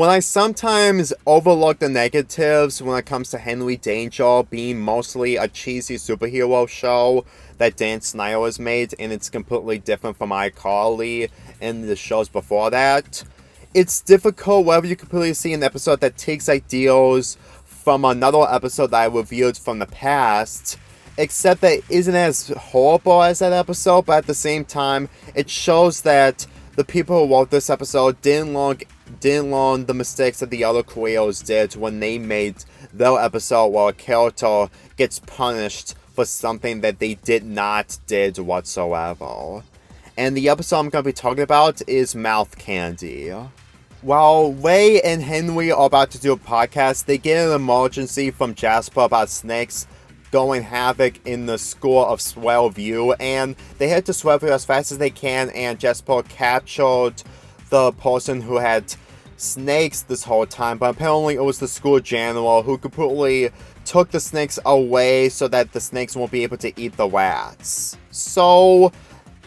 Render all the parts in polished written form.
when I sometimes overlook the negatives when it comes to Henry Danger being mostly a cheesy superhero show that Dan Snyder has made, and it's completely different from iCarly and the shows before that, it's difficult whenever you completely see an episode that takes ideals from another episode that I reviewed from the past, except that it isn't as horrible as that episode, but at the same time, it shows that the people who wrote this episode didn't learn the mistakes that the other creators did when they made their episode where a character gets punished for something that they did not did whatsoever. And the episode I'm going to be talking about is Mouth Candy. While Ray and Henry are about to do a podcast, they get an emergency from Jasper about snakes going havoc in the school of Swellview, and they head to Swellview as fast as they can, and Jasper captured the person who had snakes this whole time, but apparently it was the school janitor who completely took the snakes away so that the snakes won't be able to eat the rats. So,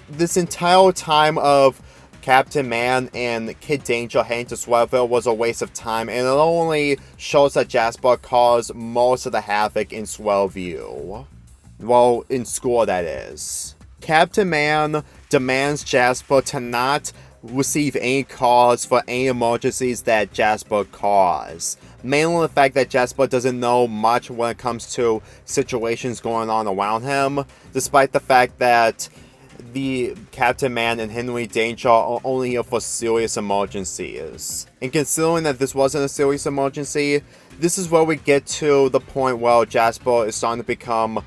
this entire time of Captain Man and Kid Danger heading to Swellville was a waste of time, and it only shows that Jasper caused most of the havoc in Swellview. Well, in school, that is. Captain Man demands Jasper to not receive any calls for any emergencies that Jasper caused. Mainly the fact that Jasper doesn't know much when it comes to situations going on around him, despite the fact that the Captain Man and Henry Danger are only here for serious emergencies. And considering that this wasn't a serious emergency, this is where we get to the point where Jasper is starting to become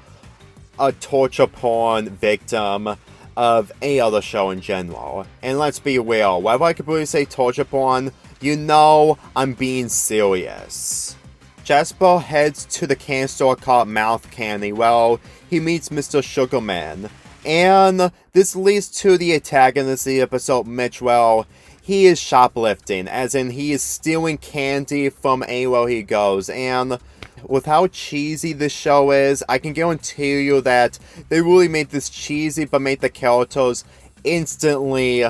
a torture porn victim of any other show in general. And let's be real, whenever I completely say torture porn, you know I'm being serious. Jasper heads to the candy store called Mouth Candy. Well, he meets Mr. Sugarman. And this leads to the antagonist of the episode, Mitch. Well, he is shoplifting, as in he is stealing candy from anywhere he goes. And with how cheesy this show is, I can guarantee you that they really made this cheesy, but made the characters instantly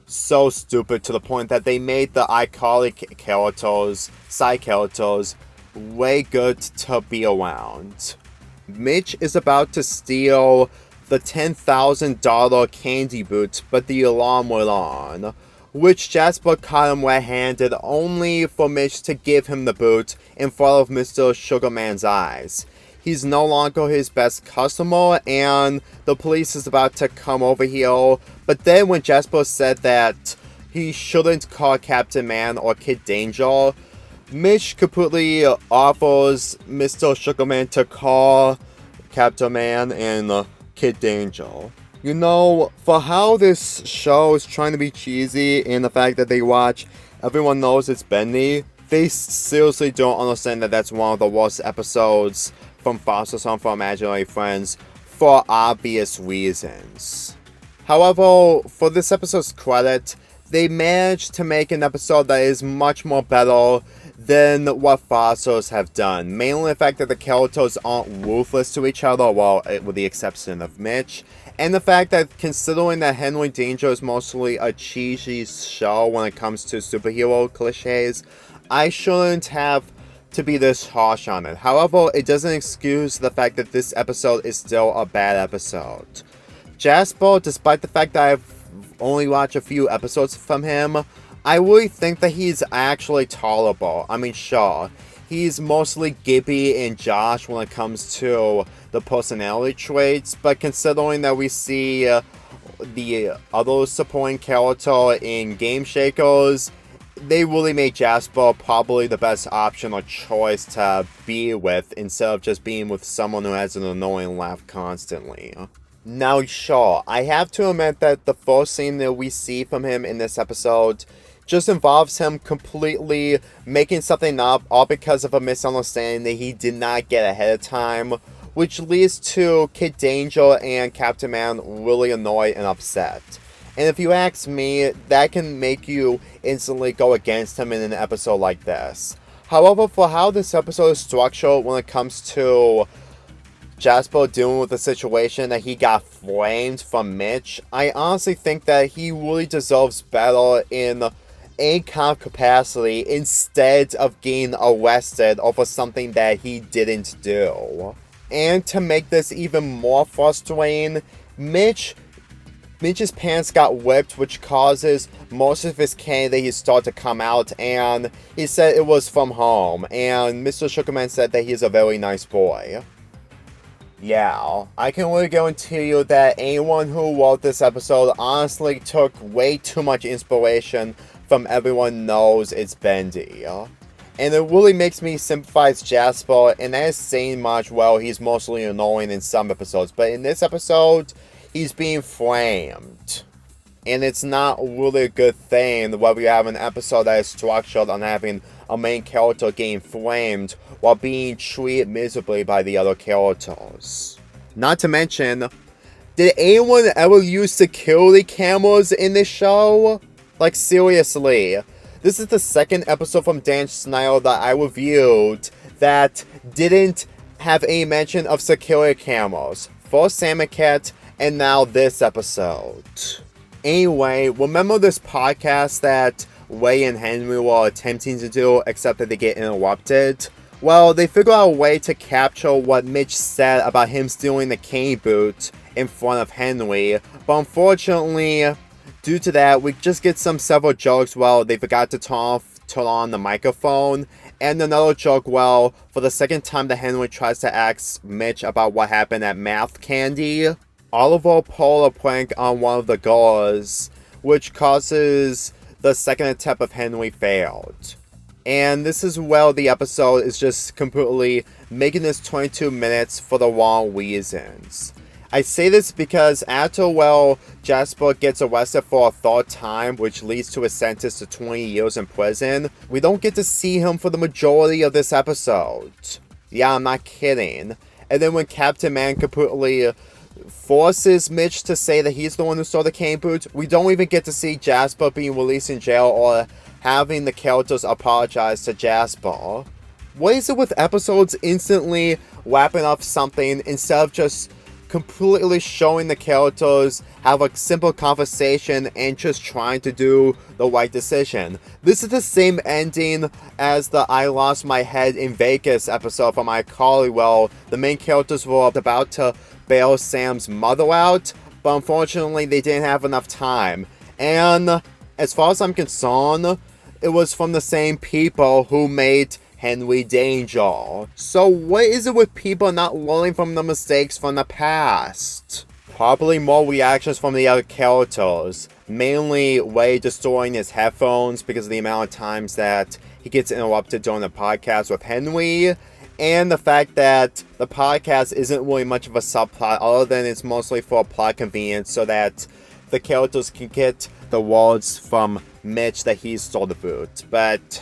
so stupid to the point that they made the iconic characters, side characters, way good to be around. Mitch is about to steal the $10,000 candy boot, but the alarm went on, which Jasper caught him red-handed, only for Mitch to give him the boot in front of Mr. Sugarman's eyes. He's no longer his best customer, and the police is about to come over here, but then when Jasper said that he shouldn't call Captain Man or Kid Danger, Mitch completely offers Mr. Sugarman to call Captain Man and Kid Danger. You know, for how this show is trying to be cheesy and the fact that they watch Everyone Knows It's Bendy, they seriously don't understand that that's one of the worst episodes from Foster's Home for Imaginary Friends for obvious reasons. However, for this episode's credit, they managed to make an episode that is much more better than what Foster's have done. Mainly the fact that the characters aren't ruthless to each other, well, with the exception of Mitch. And the fact that, considering that Henry Danger is mostly a cheesy show when it comes to superhero cliches, I shouldn't have to be this harsh on it. However, it doesn't excuse the fact that this episode is still a bad episode. Jasper, despite the fact that I've only watched a few episodes from him, I really think that he's actually tolerable. I mean, sure, he's mostly Gibby and Josh when it comes to the personality traits, but considering that we see the other supporting character in Game Shakers, they really made Jasper probably the best option or choice to be with, instead of just being with someone who has an annoying laugh constantly. Now, sure, I have to admit that the first scene that we see from him in this episode just involves him completely making something up, all because of a misunderstanding that he did not get ahead of time, which leads to Kid Danger and Captain Man really annoyed and upset. And if you ask me, that can make you instantly go against him in an episode like this. However, for how this episode is structured when it comes to Jasper dealing with the situation that he got flamed from Mitch, I honestly think that he really deserves better in any kind of capacity instead of getting arrested over something that he didn't do. And to make this even more frustrating, Mitch's pants got whipped, which causes most of his candy start to come out, and he said it was from home, and Mr. Sugarman said that he's a very nice boy. Yeah, I can really guarantee you that anyone who wrote this episode honestly took way too much inspiration from Everyone Knows It's Bendy. And it really makes me sympathize Jasper, and that is saying much. Well, he's mostly annoying in some episodes, but in this episode, he's being framed. And it's not really a good thing whether you have an episode that is structured on having a main character getting framed while being treated miserably by the other characters. Not to mention, did anyone ever use security cameras in this show? Like, seriously. This is the second episode from Dan Schneider that I reviewed that didn't have any mention of security cameras. First Sam and Cat, and now this episode. Anyway, remember this podcast that Ray and Henry were attempting to do, except that they get interrupted? Well, they figure out a way to capture what Mitch said about him stealing the cane boot in front of Henry, but unfortunately, due to that, we just get several jokes. Well, they forgot to turn on the microphone, and another joke, well, for the second time that Henry tries to ask Mitch about what happened at Math Candy, Oliver pulled a prank on one of the girls, which causes the second attempt of Henry failed. And this is, well, the episode is just completely making this 22 minutes for the wrong reasons. I say this because after, well, Jasper gets arrested for a third time, which leads to a sentence to 20 years in prison, we don't get to see him for the majority of this episode. Yeah, I'm not kidding. And then when Captain Man completely forces Mitch to say that he's the one who stole the cane boot, we don't even get to see Jasper being released in jail or having the characters apologize to Jasper. What is it with episodes instantly wrapping up something instead of just completely showing the characters have a simple conversation and just trying to do the right decision? This is the same ending as the I Lost My Head in Vegas episode from iCarly. Well, the main characters were about to bail Sam's mother out, but unfortunately they didn't have enough time. And as far as I'm concerned, it was from the same people who made Henry Danger. So what is it with people not learning from the mistakes from the past? Probably more reactions from the other characters. Mainly Ray destroying his headphones because of the amount of times that he gets interrupted during the podcast with Henry. And the fact that the podcast isn't really much of a subplot other than it's mostly for plot convenience so that the characters can get the words from Mitch that he stole the boot. But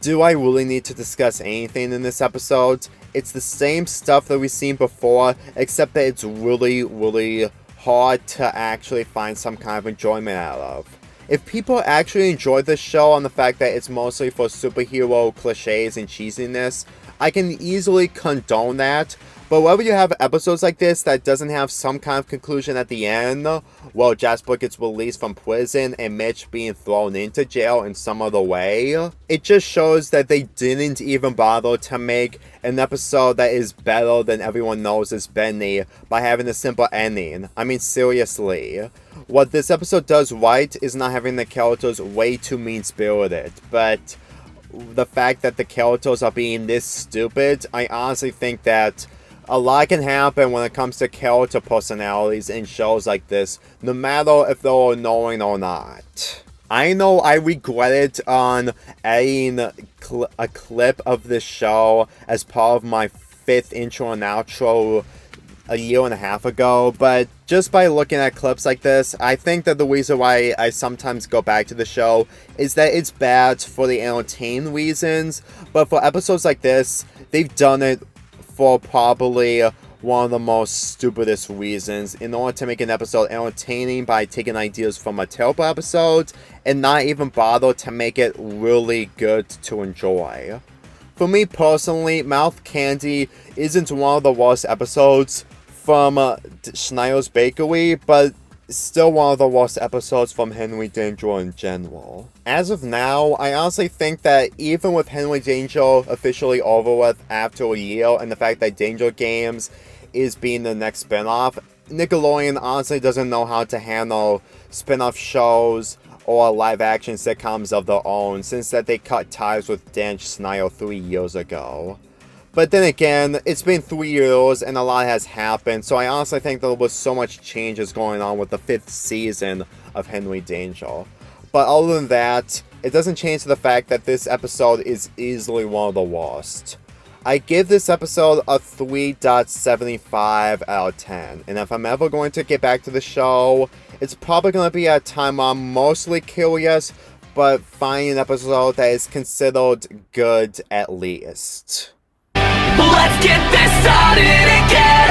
do I really need to discuss anything in this episode? It's the same stuff that we've seen before, except that it's really, really hard to actually find some kind of enjoyment out of. If people actually enjoy this show on the fact that it's mostly for superhero cliches and cheesiness, I can easily condone that. But whenever you have episodes like this that doesn't have some kind of conclusion at the end, well, Jasper gets released from prison and Mitch being thrown into jail in some other way, it just shows that they didn't even bother to make an episode that is better than Everyone Knows It's Bendy by having a simple ending. I mean, seriously. What this episode does right is not having the characters way too mean-spirited, but the fact that the characters are being this stupid, I honestly think that a lot can happen when it comes to character personalities in shows like this, no matter if they're annoying or not. I know I regretted on adding a clip of this show as part of my 5th intro and outro a year and a half ago, but just by looking at clips like this, I think that the reason why I sometimes go back to the show is that it's bad for the entertaining reasons, but for episodes like this, they've done it for probably one of the most stupidest reasons in order to make an episode entertaining by taking ideas from a terrible episode and not even bother to make it really good to enjoy. For me personally, Mouth Candy isn't one of the worst episodes from Schneider's Bakery, but still one of the worst episodes from Henry Danger in general. As of now, I honestly think that even with Henry Danger officially over with after a year, and the fact that Danger Games is being the next spin-off, Nickelodeon honestly doesn't know how to handle spin-off shows or live-action sitcoms of their own, since that they cut ties with Dan Schneider 3 years ago. But then again, it's been 3 years and a lot has happened, so I honestly think there was so much changes going on with the 5th season of Henry Danger. But other than that, it doesn't change the fact that this episode is easily one of the worst. I give this episode a 3.75 out of 10, and if I'm ever going to get back to the show, it's probably going to be at a time where I'm mostly curious, but finding an episode that is considered good at least. Let's get this started again.